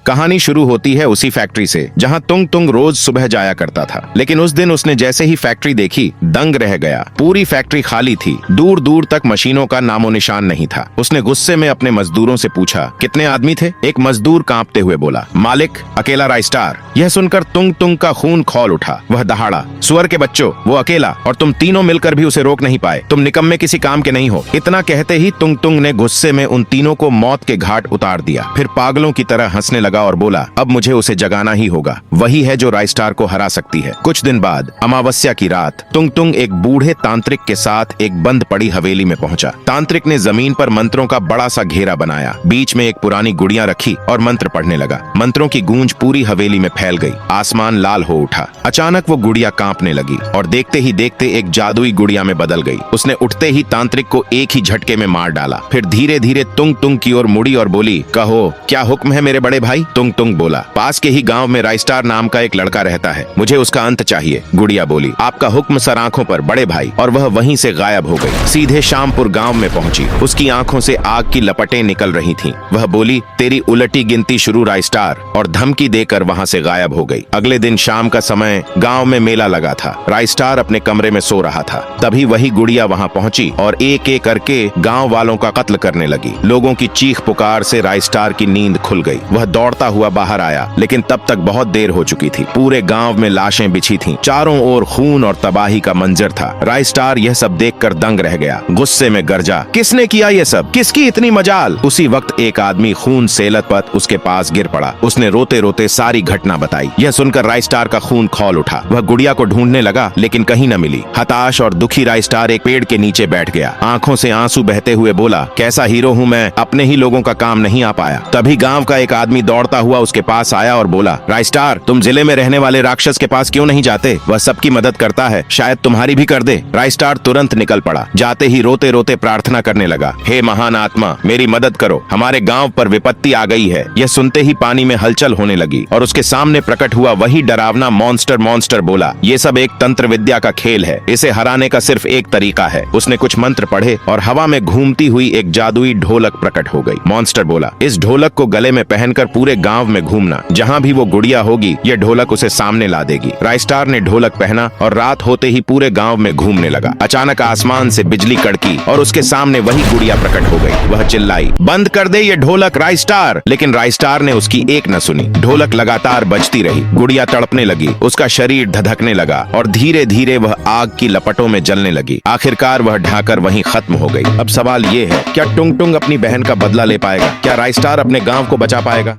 कहानी शुरू होती है उसी फैक्ट्री से जहां तुंग तुंग रोज सुबह जाया करता था। लेकिन उस दिन उसने जैसे ही फैक्ट्री देखी दंग रह गया। पूरी फैक्ट्री खाली थी, दूर दूर तक मशीनों का नामो निशान नहीं था। उसने गुस्से में अपने मजदूरों से पूछा, कितने आदमी थे? एक मजदूर कांपते हुए बोला, मालिक, अकेला राइस्टार। यह सुनकर तुंग तुंग का खून खौल उठा। वह दहाड़ा, सुअर के बच्चों, वो अकेला, और तुम तीनों मिलकर भी उसे रोक नहीं पाए। तुम निकम्मे किसी काम के नहीं हो। इतना कहते ही तुंग तुंग ने गुस्से में उन तीनों को मौत के घाट उतार दिया। फिर पागलों की तरह हंसने लगा और बोला, अब मुझे उसे जगाना ही होगा। वही है जो राइस्टार को हरा सकती है। कुछ दिन बाद अमावस्या की रात तुंग तुंग एक बूढ़े तांत्रिक के साथ एक बंद पड़ी हवेली में पहुंचा। तांत्रिक ने जमीन पर मंत्रों का बड़ा सा घेरा बनाया, बीच में एक पुरानी गुड़िया रखी और मंत्र पढ़ने लगा। मंत्रों की गूंज पूरी हवेली में फैल गई। आसमान लाल हो उठा। अचानक वो गुड़िया कांपने लगी और देखते ही देखते एक जादुई गुड़िया में बदल गई। उसने उठते ही तांत्रिक को एक ही झटके में मार डाला। फिर धीरे धीरे तुंग तुंग की ओर मुड़ी और बोली, कहो क्या हुक्म है मेरे बड़े भाई? तुंग तुंग बोला, पास के ही गांव में राइस्टार नाम का एक लड़का रहता है, मुझे उसका अंत चाहिए। गुड़िया बोली, आपका हुक्म सर आंखों पर बड़े भाई। और वह वहीं से गायब हो गई। सीधे शामपुर गांव में पहुंची। उसकी आंखों से आग की लपटें निकल रही थीं। वह बोली, तेरी उलटी गिनती शुरू राइस्टार, और धमकी देकर वहां से गायब हो गई। अगले दिन शाम का समय गांव में मेला लगा था। राइस्टार अपने कमरे में सो रहा था। तभी वही गुड़िया वहां पहुंची और एक एक करके गांव वालों का कत्ल करने लगी। लोगों की चीख पुकार से राइस्टार की नींद खुल गई। वह दौड़ता हुआ बाहर आया, लेकिन तब तक बहुत देर हो चुकी थी। पूरे गांव में लाशें बिछी थीं। चारों ओर खून और तबाही का मंजर था। राइस्टार यह सब देखकर दंग रह गया। गुस्से में गरजा, किसने किया ये सब? किसकी इतनी मजाल? उसी वक्त एक आदमी खून से लथपथ उसके पास गिर पड़ा। उसने रोते रोते सारी घटना बताई। यह सुनकर राइस्टार का खून खौल उठा। वह गुड़िया को ढूंढने लगा, लेकिन कहीं न मिली। हताश और दुखी राइस्टार एक पेड़ के नीचे बैठ गया। आंखों से आंसू बहते हुए बोला, कैसा हीरो हूँ मैं, अपने ही लोगों का काम नहीं आ पाया। तभी गांव का एक आदमी दौड़ता हुआ उसके पास आया और बोला, राइस्टार, तुम जिले में रहने वाले राक्षस के पास क्यों नहीं जाते? वह सबकी मदद करता है, शायद तुम्हारी भी कर दे। राइस्टार तुरंत निकल पड़ा। जाते ही रोते रोते प्रार्थना करने लगा, हे महान आत्मा, मेरी मदद करो, हमारे गांव पर विपत्ति आ गई है। यह सुनते ही पानी में हलचल होने लगी और उसके सामने प्रकट हुआ वही डरावना मॉन्स्टर बोला, ये सब एक तंत्र विद्या का खेल है, इसे हराने का सिर्फ एक तरीका है। उसने कुछ मंत्र पढ़े और हवा में घूमती हुई एक जादुई ढोलक प्रकट हो गई। मॉन्स्टर बोला, इस ढोलक को गले में पहनकर पूरे गांव में घूमना, जहां भी वो गुड़िया होगी यह ढोलक उसे सामने ला देगी। राइस्टार ने ढोलक पहना और रात होते ही पूरे गांव में घूमने लगा। अचानक आसमान से बिजली कड़की और उसके सामने वही गुड़िया प्रकट हो गई। वह चिल्लाई, बंद कर दे ये ढोलक राइस्टार। लेकिन राइस्टार ने उसकी एक न सुनी। ढोलक लगातार बजती रही। गुड़िया तड़पने लगी, उसका शरीर धधकने लगा और धीरे धीरे वह आग की लपटों में जलने लगी। आखिरकार वह ढाकर वहीं खत्म हो गई। अब सवाल ये है, क्या टुंग टुंग अपनी बहन का बदला ले पाएगा? क्या राइस्टार अपने गांव को बचा पाएगा?